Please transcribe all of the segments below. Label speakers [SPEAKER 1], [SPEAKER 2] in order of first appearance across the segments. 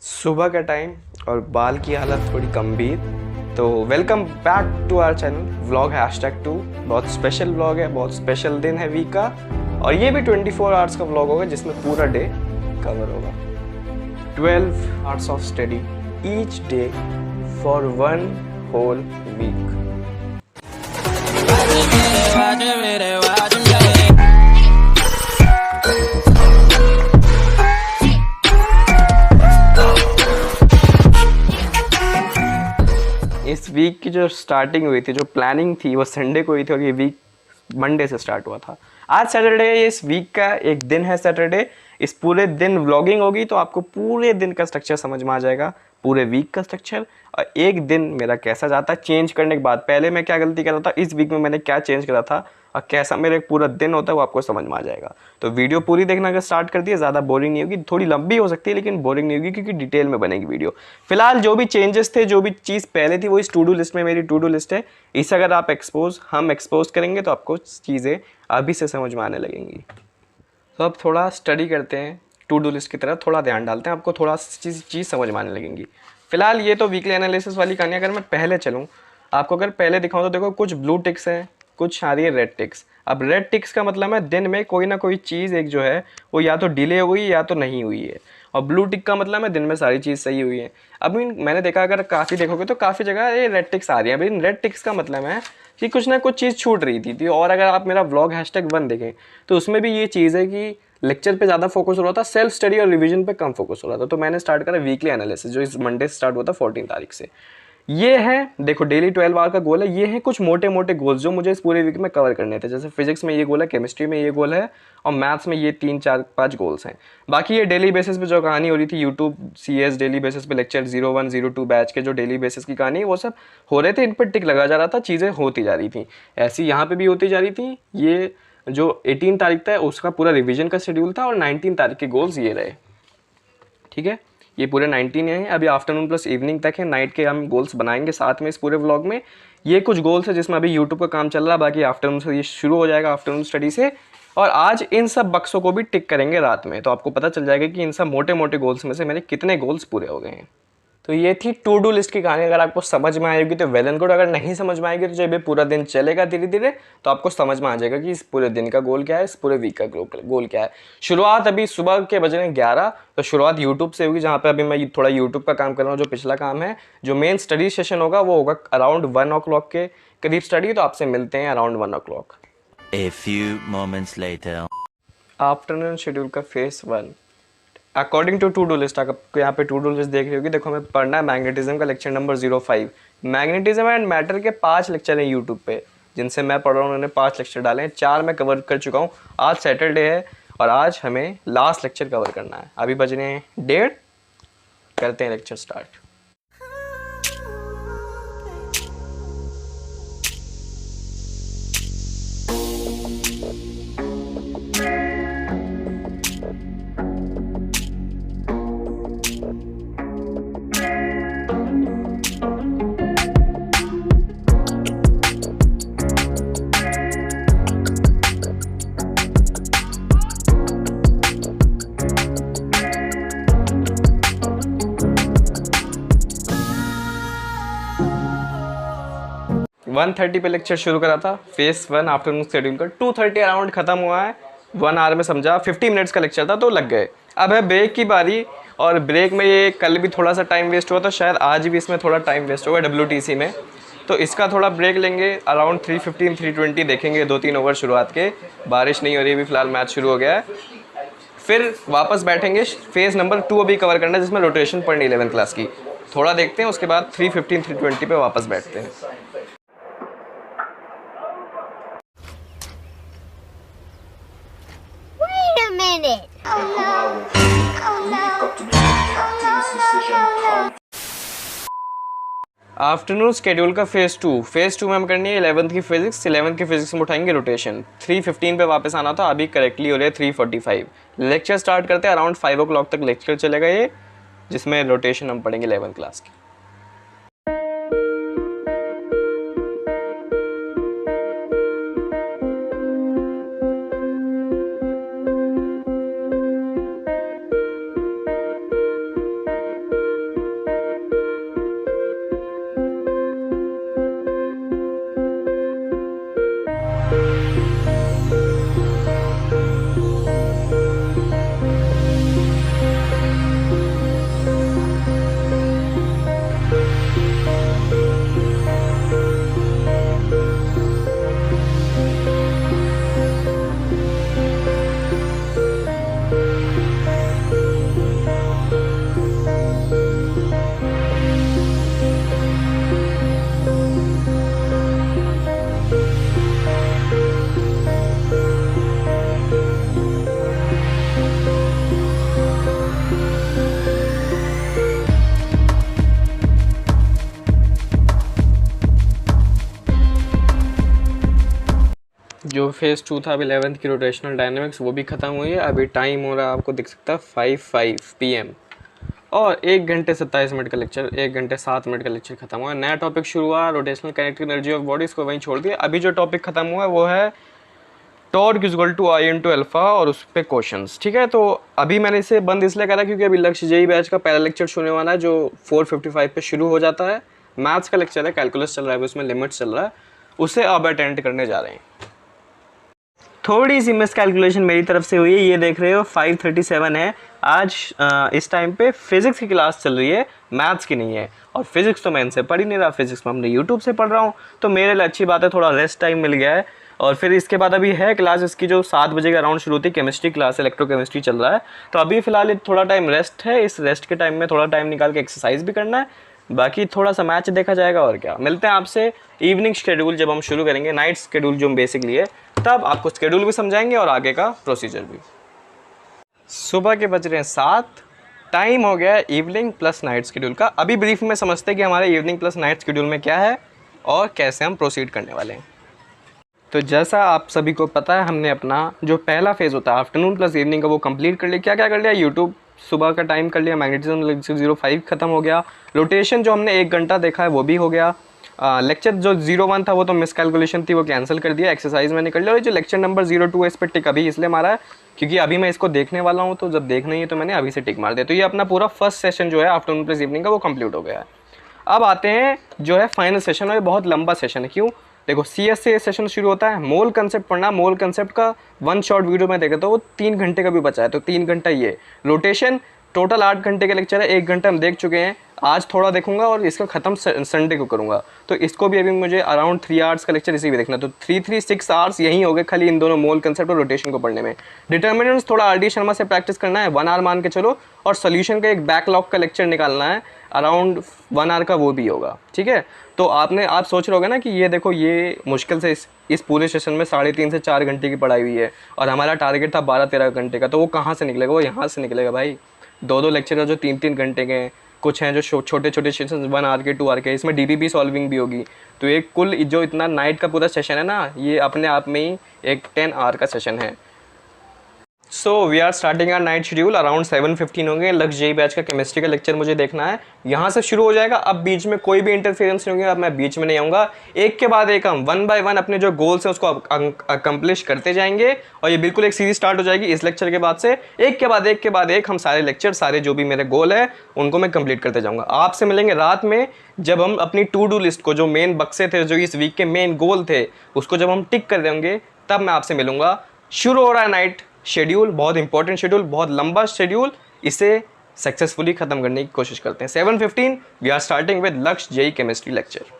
[SPEAKER 1] सुबह का टाइम और बाल की हालत थोड़ी गंभीर। तो welcome back to our channel vlog #2। बहुत स्पेशल व्लॉग है, बहुत स्पेशल दिन है वीक का, और ये भी 24 आवर्स का व्लॉग होगा जिसमें पूरा डे कवर होगा। 12 hours of study each day for 1 whole week. इस वीक की जो स्टार्टिंग हुई थी, जो प्लानिंग थी, वो संडे को हुई थी और ये वीक मंडे से स्टार्ट हुआ था। आज सैटरडे है, इस वीक का एक दिन है सैटरडे। इस पूरे दिन व्लॉगिंग होगी तो आपको पूरे दिन का स्ट्रक्चर समझ में आ जाएगा, पूरे वीक का स्ट्रक्चर, और एक दिन मेरा कैसा जाता है चेंज करने के बाद। पहले मैं क्या गलती कर रहा था, इस वीक में मैंने क्या चेंज करा था और कैसा मेरा एक पूरा दिन होता है, वो आपको समझ में आ जाएगा। तो वीडियो पूरी देखना अगर स्टार्ट कर दिए, ज़्यादा बोरिंग नहीं होगी, थोड़ी लंबी हो सकती है लेकिन बोरिंग नहीं होगी क्योंकि डिटेल में बनेगी वीडियो। फिलहाल जो भी चेंजेस थे, जो भी चीज़ पहले थी, वो इस टू डू लिस्ट में, मेरी टू डू लिस्ट है। इसे अगर आप हम एक्सपोज करेंगे तो आपको चीज़ें अभी से समझ में आने लगेंगी। तो अब थोड़ा स्टडी करते हैं, टू डू लिस्ट की तरफ थोड़ा ध्यान डालते हैं, आपको थोड़ा चीज़ समझ में आने लगेंगी। फिलहाल ये तो वीकली एनालिसिस वाली कहानी। अगर मैं पहले चलूँ, आपको अगर पहले दिखाऊँ तो देखो कुछ ब्लू टिक्स हैं, कुछ आ रही है रेड टिक्स। अब रेड टिक्स का मतलब है दिन में कोई ना कोई चीज़ एक जो है वो या तो डिले हुई या तो नहीं हुई है, और ब्लू टिक का मतलब है दिन में सारी चीज़ सही हुई है। अभी मैंने देखा, अगर काफ़ी देखोगे तो काफ़ी जगह ये रेड टिक्स आ रही है। अभी रेड टिक्स का मतलब है कि कुछ ना कुछ चीज़ छूट रही थी। और अगर आप मेरा व्लॉग #1 देखें तो उसमें भी ये चीज़ है कि लेक्चर पे ज़्यादा फोकस हो रहा था, सेल्फ स्टडी और रिवीजन पे कम फोकस हो रहा था। तो मैंने स्टार्ट करा वीकली एनालिसिस, जो इस मंडे से स्टार्ट हुआ था 14 तारीख से। ये है, देखो डेली 12 आवर का गोल है। ये है कुछ मोटे मोटे गोल्स जो मुझे इस पूरे वीक में कवर करने थे। जैसे फिजिक्स में ये गोल है, केमिस्ट्री में ये गोल है, और मैथ्स में ये 3-4-5 गोल्स हैं। बाकी ये डेली बेसिस पे जो कहानी हो रही थी, यूट्यूब CS डेली बेसिस पे लेक्चर 01 02 बैच के जो डेली बेसिस की कहानी, वो सब हो रहे थे, इन पर टिक लगा जा रहा था, चीज़ें होती जा रही थी। ऐसी यहाँ पे भी होती जा रही थी। ये जो 18 तारीख था उसका पूरा रिवीजन का शेड्यूल था, और 19 तारीख के गोल्स ये रहे। ठीक है, ये पूरे 19 है। अभी आफ्टरनून प्लस इवनिंग तक है, नाइट के हम गोल्स बनाएंगे साथ में इस पूरे व्लॉग में। ये कुछ गोल्स है जिसमें अभी यूट्यूब का काम चल रहा है, बाकी आफ्टरनून से ये शुरू हो जाएगा, आफ्टरनून स्टडी से। और आज इन सब बक्सों को भी टिक करेंगे रात में, तो आपको पता चल जाएगा कि इन सब मोटे मोटे गोल्स में से मेरे कितने गोल्स पूरे हो गए हैं। तो ये थी टू डू लिस्ट की कहानी। अगर आपको समझ में आएगी तो वेल एंड गुड, अगर नहीं समझ में आएगी तो जब ये पूरा दिन चलेगा धीरे धीरे तो आपको समझ में आ जाएगा कि इस पूरे दिन का गोल क्या है, इस पूरे वीक का गोल क्या है। शुरुआत अभी सुबह के बज रहे हैं 11, तो शुरुआत यूट्यूब से होगी, जहाँ पे अभी मैं थोड़ा यूट्यूब का काम कर रहा हूँ, जो पिछला काम है। जो मेन स्टडी सेशन होगा वो होगा अराउंड 1 o'clock के करीब स्टडी। तो आपसे मिलते हैं around 1 o'clock।
[SPEAKER 2] A few moments later.
[SPEAKER 1] Afternoon schedule का phase 1 according to to do list. आपको यहाँ पे टू डू लिस्ट देख रही होगी, देखो हमें पढ़ना है मैग्नेटिज्म का lecture number 05। Magnetism and matter के 5 लेक्चर हैं यूट्यूब पे, जिनसे मैं पढ़ रहा हूँ। उन्होंने 5 लेक्चर डाले हैं, 4 मैं कवर कर चुका हूँ। आज सैटरडे है और आज हमें लास्ट लेक्चर कवर करना है। अभी बज रहे हैं 1:30, करते हैं लेक्चर स्टार्ट। वन 1:30 पे लेक्चर शुरू करा था, फेस 1 आफ्टरनून शेड्यूल का। 2:30 अराउंड खत्म हुआ है, 1 आवर में समझा 50 मिनट्स का लेक्चर था, तो लग गए। अब है ब्रेक की बारी, और ब्रेक में ये कल भी थोड़ा सा टाइम वेस्ट हुआ था, शायद आज भी इसमें थोड़ा टाइम वेस्ट होगा WTC में। तो इसका थोड़ा ब्रेक लेंगे, अराउंड 3:15 3:20 देखेंगे, 2-3 ओवर शुरुआत के। बारिश नहीं हो रही अभी, फिलहाल मैच शुरू हो गया है। फिर वापस बैठेंगे, फेज नंबर 2 अभी कवर करना है, जिसमें रोटेशन पढ़नी 11th क्लास की। थोड़ा देखते हैं, उसके बाद 3:15 3:20 पे वापस बैठते हैं।
[SPEAKER 3] Wait a minute. Oh no. Oh no.
[SPEAKER 1] Afternoon schedule का फेज़ 2 में हम करनी है 11th की फिजिक्स। 11th की फिजिक्स में उठाएंगे रोटेशन। 3:15 पे वापस आना था, अभी करेक्टली हो रहे हैं 3:45। लेक्चर स्टार्ट करते हैं, अराउंड 5 o'clock तक लेक्चर चलेगा ये, जिसमें रोटेशन हम पढ़ेंगे 11th क्लास की। फेज़ 2 था, अब 11th की रोटेशनल डायनेमिक्स वो भी ख़त्म हुई है। अभी टाइम हो रहा है, आपको दिख सकता है 5:05 PM और 1 घंटे 27 मिनट का लेक्चर, 1 घंटे 7 मिनट का लेक्चर खत्म हुआ। नया टॉपिक शुरू हुआ, rotational kinetic energy of bodies को वहीं छोड़ दिया। अभी जो टॉपिक खत्म हुआ है वो है torque equal to I into alpha और उस पर क्वेश्चंस, ठीक है। तो अभी मैंने इसे बंद इसलिए करा क्योंकि अभी लक्ष्य जेई बैच का पहला लेक्चर शुरू होने वाला है जो 4:55 पे शुरू हो जाता है। मैथ्स का लेक्चर है, कैलकुलस चल रहा है, उसमें लिमिट्स चल रहा है, उसे अब अटेंड करने जा रहे हैं। थोड़ी सी मिस कैलकुलेशन मेरी तरफ से हुई है, ये देख रहे हो 5:37 है। आज इस टाइम पे फिजिक्स की क्लास चल रही है, मैथ्स की नहीं है। और फिजिक्स तो मैं इनसे पढ़ ही नहीं रहा, फिजिक्स में हमने यूट्यूब से पढ़ रहा हूँ, तो मेरे लिए अच्छी बात है, थोड़ा रेस्ट टाइम मिल गया है। और फिर इसके बाद अभी है क्लास इसकी जो 7 बजे का अराउंड शुरू होती है, केमिस्ट्री क्लास, इलेक्ट्रोकेमिस्ट्री चल रहा है। तो अभी फ़िलहाल थोड़ा टाइम रेस्ट है, इस रेस्ट के टाइम में थोड़ा टाइम निकाल के एक्सरसाइज भी करना है, बाकी थोड़ा सा मैच देखा जाएगा। और क्या, मिलते हैं आपसे इवनिंग शेड्यूल जब हम शुरू करेंगे, नाइट शेड्यूल जो बेसिकली है, तब आपको शेड्यूल भी समझाएंगे और आगे का प्रोसीजर भी। सुबह के बज रहे हैं 7, टाइम हो गया है इवनिंग प्लस नाइट शेड्यूल का। अभी ब्रीफ में समझते हैं कि हमारे इवनिंग प्लस नाइट शेड्यूल में क्या है और कैसे हम प्रोसीड करने वाले हैं। तो जैसा आप सभी को पता है, हमने अपना जो पहला फेज़ होता है आफ्टरनून प्लस इवनिंग का वो कंप्लीट कर लिया। क्या क्या कर लिया? यूट्यूब सुबह का टाइम कर लिया, मैग्नेटिज्म 605 ख़त्म हो गया, रोटेशन जो हमने 1 घंटा देखा है वो भी हो गया, लेक्चर जो 01 था वो तो मिस कैलकुलेशन थी, वो कैंसिल कर दिया, एक्सरसाइज मैंने कर लिया। और जो लेक्चर नंबर 02 है इस पर टिक अभी इसलिए मारा है क्योंकि अभी मैं इसको देखने वाला हूँ, तो जब देखना ही है तो मैंने अभी से टिक मार दिया। तो ये अपना पूरा फर्स्ट सेशन जो है आफ्टरनून प्लस इवनिंग का वो कंप्लीट हो गया है। अब आते हैं जो है फाइनल सेशन, और ये बहुत लंबा सेशन है। क्यों? देखो, CS से सेशन शुरू होता है, मोल कंसेप्ट पढ़ना, मोल कंसेप्ट का 1 शॉर्ट वीडियो मैं देखा था, वो 3 घंटे का भी बचा है, तो 3 घंटा ये रोटेशन, टोटल 8 घंटे का लेक्चर है, 1 घंटा हम देख चुके हैं, आज थोड़ा देखूंगा और इसका ख़त्म संडे को करूंगा। तो इसको भी अभी मुझे अराउंड 3 आवर्स का लेक्चर इसी भी देखना, तो 3-6 आवर्स यहीं हो गए खाली इन दोनों मोल कंसेप्ट और रोटेशन को पढ़ने में। डिटर्मिनेंट्स थोड़ा RD शर्मा से प्रैक्टिस करना है, 1 आवर मान के चलो, और सोल्यूशन का एक बैकलॉग का लेक्चर निकालना है, अराउंड 1 आवर का वो भी होगा, ठीक है। तो आप सोच रहे होगे ना कि ये देखो, ये मुश्किल से इस पूरे सेशन में 3.5 से 4 घंटे की पढ़ाई हुई है और हमारा टारगेट था 12-13 घंटे का, तो वो कहाँ से निकलेगा? वो यहाँ से निकलेगा भाई। 2 लेक्चर है जो 3-3 घंटे के हैं, कुछ हैं जो छोटे छोटे सेशन 1 आवर के, 2 आवर के, इसमें DBP सॉल्विंग भी होगी। तो एक कुल जो इतना नाइट का पूरा सेशन है ना, ये अपने आप में ही एक 10 आवर का सेशन है। So we are starting our night schedule, around 7:15 होंगे। लक्ष्य जेई बैच का केमिस्ट्री का लेक्चर मुझे देखना है, यहाँ से शुरू हो जाएगा। अब बीच में कोई भी इंटरफेरेंस नहीं होंगे, अब मैं बीच में नहीं आऊँगा, एक के बाद एक हम 1 बाय 1 अपने जो गोल्स हैं उसको अकम्प्लिश करते जाएंगे, और ये बिल्कुल एक सीरीज स्टार्ट हो जाएगी इस लेक्चर के बाद से। एक के बाद एक हम सारे लेक्चर, सारे जो भी मेरे गोल है उनको मैं कंप्लीट करते जाऊँगा। आपसे मिलेंगे रात में, जब हम अपनी टू डू लिस्ट को, जो मेन बक्से थे, जो इस वीक के मेन गोल थे, उसको जब हम टिक कर देंगे तब मैं आपसे मिलूंगा। शुरू हो रहा है नाइट शेड्यूल, बहुत इंपॉर्टेंट शेड्यूल, बहुत लंबा शेड्यूल, इसे सक्सेसफुली खत्म करने की कोशिश करते हैं। 7:15 वी आर स्टार्टिंग विद लक्ष्य जेई केमिस्ट्री लेक्चर।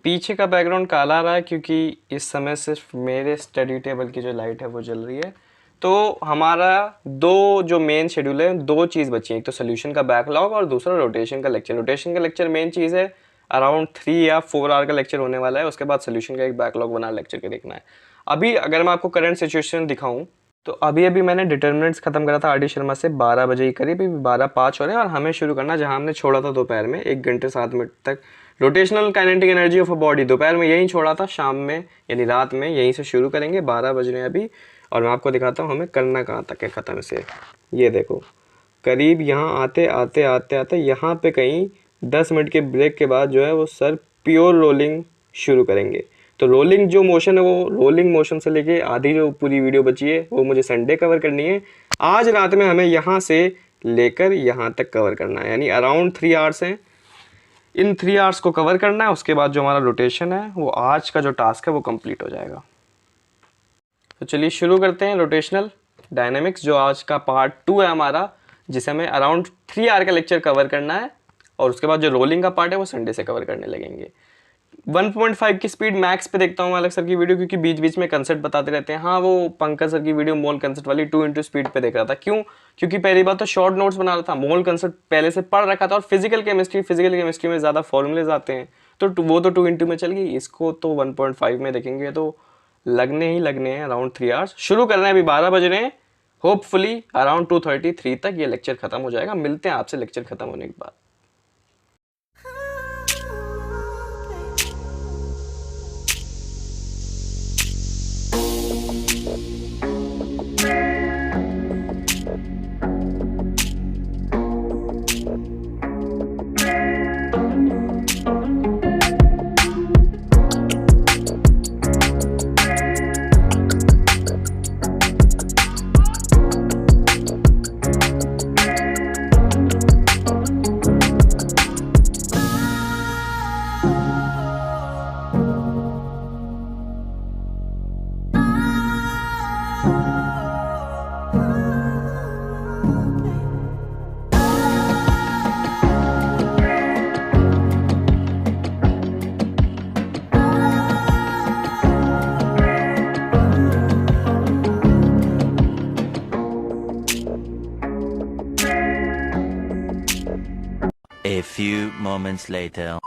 [SPEAKER 1] पीछे का बैकग्राउंड काला आ रहा है क्योंकि इस समय सिर्फ मेरे स्टडी टेबल की जो लाइट है वो जल रही है। तो हमारा दो जो मेन शेड्यूल है, दो चीज़ बची है, एक तो सोल्यूशन का बैकलॉग और दूसरा रोटेशन का लेक्चर। रोटेशन का लेक्चर मेन चीज़ है, अराउंड 3 या 4 आवर का लेक्चर होने वाला है। उसके बाद सोल्यूशन का एक बैकलॉग बना लेक्चर के देखना है। अभी अगर मैं आपको करंट सिचुएशन दिखाऊं तो अभी अभी मैंने डिटर्मिनेंट्स खत्म करा था आर डी शर्मा से 12 बजे ही करीब, 12:05 हो रहे हैं और हमें शुरू करना जहां हमने छोड़ा था दोपहर में 1 घंटे 7 मिनट तक। Rotational kinetic energy of a body दोपहर में यहीं छोड़ा था, शाम में यानी रात में यहीं से शुरू करेंगे। 12 बज रहे हैं अभी और मैं आपको दिखाता हूँ हमें करना कहाँ तक है ख़त्म इसे। ये देखो करीब यहाँ आते आते आते आते यहाँ पे कहीं 10 मिनट के ब्रेक के बाद जो है वो सर प्योर रोलिंग शुरू करेंगे। तो रोलिंग जो मोशन है वो रोलिंग मोशन से लेके आधी जो पूरी वीडियो बची है वो मुझे संडे कवर करनी है। आज रात में हमें यहाँ से लेकर यहाँ तक कवर करना है, यानी अराउंड 3 आवर्स हैं। इन 3 आवर्स को कवर करना है। उसके बाद जो हमारा रोटेशन है वो आज का जो टास्क है वो कंप्लीट हो जाएगा। तो चलिए शुरू करते हैं रोटेशनल डायनेमिक्स, जो आज का पार्ट 2 है हमारा, जिसे हमें अराउंड 3 आवर का लेक्चर कवर करना है। और उसके बाद जो रोलिंग का पार्ट है वो संडे से कवर करने लगेंगे। 1.5 की स्पीड मैक्स पे देखता हूँ अलग सर की वीडियो, क्योंकि बीच बीच में कंसेप्ट बताते रहते हैं। हाँ, वो पंकज सर की वीडियो मोल कंसेप्ट वाली 2x स्पीड पे देख रहा था। क्यों? क्योंकि पहली बात तो शॉर्ट नोट्स बना रहा था, मोल कंसेप्ट पहले से पढ़ रखा था और फिजिकल केमिस्ट्री में ज़्यादा फॉर्मूलेज आते हैं तो वो तो 2x में चल गई। इसको तो 1.5 में देखेंगे तो लगने ही लगने हैं अराउंड 3 आवर्स। शुरू कर रहे हैं, अभी 12 बज रहे हैं। होपफुली अराउंड 2:33 तक ये लेक्चर खत्म हो जाएगा। मिलते हैं आपसे लेक्चर खत्म होने के बाद।
[SPEAKER 2] A few moments later.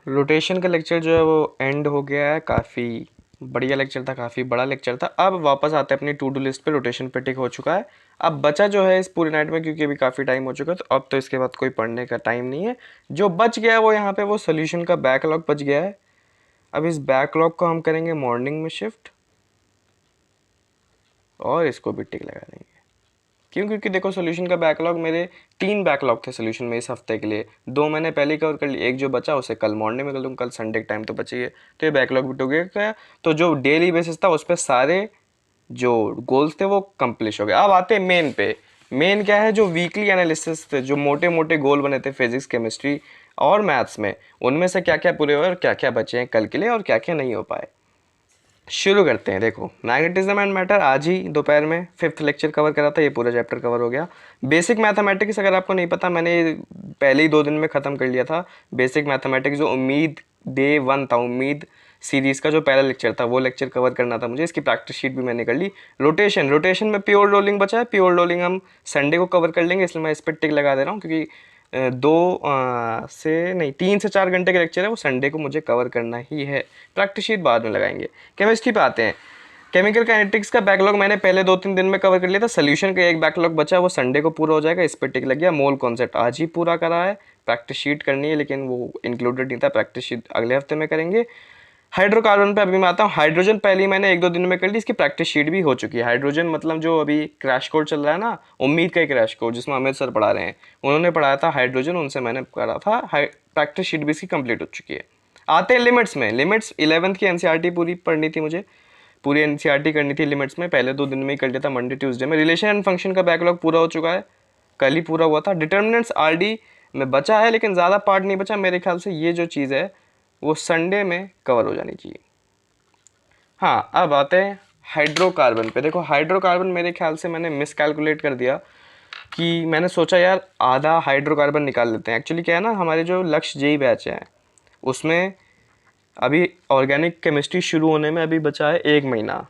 [SPEAKER 1] Rotation का लेक्चर जो है वो एंड हो गया है। काफ़ी बढ़िया लेक्चर था, काफ़ी बड़ा लेक्चर था। अब वापस आते हैं अपनी टू डू लिस्ट पे। रोटेशन पे टिक हो चुका है। अब बचा जो है इस पूरी नाइट में, क्योंकि अभी काफ़ी टाइम हो चुका है, तो अब तो इसके बाद कोई पढ़ने का टाइम नहीं है। जो बच गया है वो यहाँ पे वो सोल्यूशन का बैकलॉग बच गया है। अब इस बैकलॉग को हम करेंगे मॉर्निंग में शिफ्ट और इसको भी टिक लगा देंगे। क्यों? क्योंकि देखो सोल्यूशन का बैकलॉग, मेरे 3 बैकलॉग थे सोल्यूशन में इस हफ्ते के लिए। 2 मैंने पहले कवर कर लिए, एक जो बचा उसे कल मॉर्निंग में कर लूँ। कल संडे के टाइम तो बची है, तो ये बैकलॉग भी टूट गया। तो जो डेली बेसिस था उस पर सारे जो गोल्स थे वो कंप्लीट हो गए। अब आते हैं मेन पे। मेन क्या है? जो वीकली एनालिसिस थे, जो मोटे मोटे गोल बने थे फिजिक्स, केमिस्ट्री और मैथ्स में, उनमें से क्या क्या पूरे हुए और क्या क्या बचे हैं कल के लिए और क्या क्या नहीं हो पाए। शुरू करते हैं। देखो मैग्नेटिज्म एंड मैटर आज ही दोपहर में 5th लेक्चर कवर करा था, ये पूरा चैप्टर कवर हो गया। बेसिक मैथमेटिक्स अगर आपको नहीं पता, मैंने पहले ही 2 दिन में ख़त्म कर लिया था। बेसिक मैथमेटिक्स जो उम्मीद डे 1 था, उम्मीद सीरीज़ का जो पहला लेक्चर था वो लेक्चर कवर करना था मुझे। इसकी प्रैक्टिस शीट भी मैंने कर ली। रोटेशन में प्योर रोलिंग बचा है। प्योर रोलिंग हम संडे को कवर कर लेंगे, इसलिए मैं इस पर टिक लगा दे रहा हूँ, क्योंकि 3 से 4 घंटे के लेक्चर है वो संडे को मुझे कवर करना ही है। प्रैक्टिस शीट बाद में लगाएंगे। केमिस्ट्री पे आते हैं। केमिकल काइनेटिक्स का बैकलॉग मैंने पहले 2-3 दिन में कवर कर लिया था। सोल्यूशन का एक बैकलॉग बचा, वो संडे को पूरा हो जाएगा, इस पर टिक लग गया। मोल कॉन्सेप्ट आज ही पूरा करा है। प्रैक्टिस शीट करनी है लेकिन वो इंक्लूडेड नहीं था, प्रैक्टिस शीट अगले हफ्ते में करेंगे। हाइड्रोकार्बन पे अभी मैं आता हूँ। हाइड्रोजन पहले ही मैंने 1-2 दिन में कर ली, इसकी प्रैक्टिस शीट भी हो चुकी है। हाइड्रोजन मतलब जो अभी क्रैश कोर्स चल रहा है ना, उम्मीद का एक क्रैश कोर्स जिसमें अमित सर पढ़ा रहे हैं, उन्होंने पढ़ाया था हाइड्रोजन, उनसे मैंने करा था। प्रैक्टिस शीट भी इसकी कंप्लीट हो चुकी है। आते हैं लिमिट्स में। लिमिट्स 11th की एनसीईआरटी पूरी पढ़नी थी मुझे, पूरी एनसीईआरटी करनी थी लिमिट्स में। पहले 2 दिन में ही कर लिया था, मंडे ट्यूसडे में। रिलेशन एंड फंक्शन का बैकलॉग पूरा हो चुका है, कल ही पूरा हुआ था। डिटर्मिनेंट्स आरडी में बचा है लेकिन ज़्यादा पार्ट नहीं बचा मेरे ख्याल से। ये जो चीज़ है वो संडे में कवर हो जानी चाहिए। हाँ, अब आते हैं हाइड्रोकार्बन पे। देखो हाइड्रोकार्बन मेरे ख्याल से मैंने मिस कैलकुलेट कर दिया कि मैंने सोचा यार आधा हाइड्रोकार्बन निकाल लेते हैं। एक्चुअली क्या है ना, हमारे जो लक्ष्य जेई बैच है उसमें अभी ऑर्गेनिक केमिस्ट्री शुरू होने में अभी बचा है 1 महीना,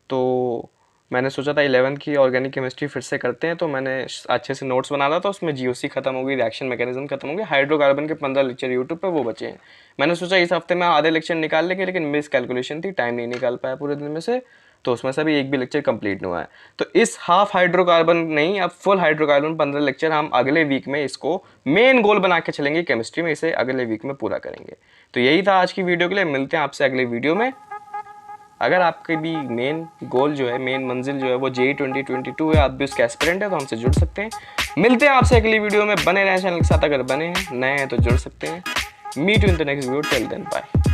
[SPEAKER 1] तो मैंने सोचा था 11th की ऑर्गेनिक केमिस्ट्री फिर से करते हैं। तो मैंने अच्छे से नोट्स बना रहा था, उसमें जीओसी खत्म हो गई, रिएक्शन मैकेनिज्म खत्म हो गया, हाइड्रोकार्बन के 15 लेक्चर यूट्यूब पे वो बचे हैं। मैंने सोचा इस हफ्ते में आधे लेक्चर निकाल लेंगे, लेकिन मिस कैलकुलेशन थी, टाइम नहीं निकाल पाया पूरे दिन में से, तो उसमें से अभी एक भी लेक्चर कंप्लीट नहीं हुआ है। तो इस हाफ हाइड्रोकार्बन नहीं, अब फुल हाइड्रोकार्बन 15 लेक्चर हम अगले वीक में इसको मेन गोल बना के चलेंगे केमिस्ट्री में, इसे अगले वीक में पूरा करेंगे। तो यही था आज की वीडियो के लिए, मिलते हैं आपसे अगले वीडियो में। अगर आपके भी मेन गोल जो है, मेन मंजिल जो है वो जेई 2022 है, आप भी उसके एस्पिरेंट है, तो हमसे जुड़ सकते हैं। मिलते हैं आपसे अगली वीडियो में, बने रहें चैनल के साथ, अगर बने हैं नए हैं तो जुड़ सकते हैं। Meet you in the next video, till then bye.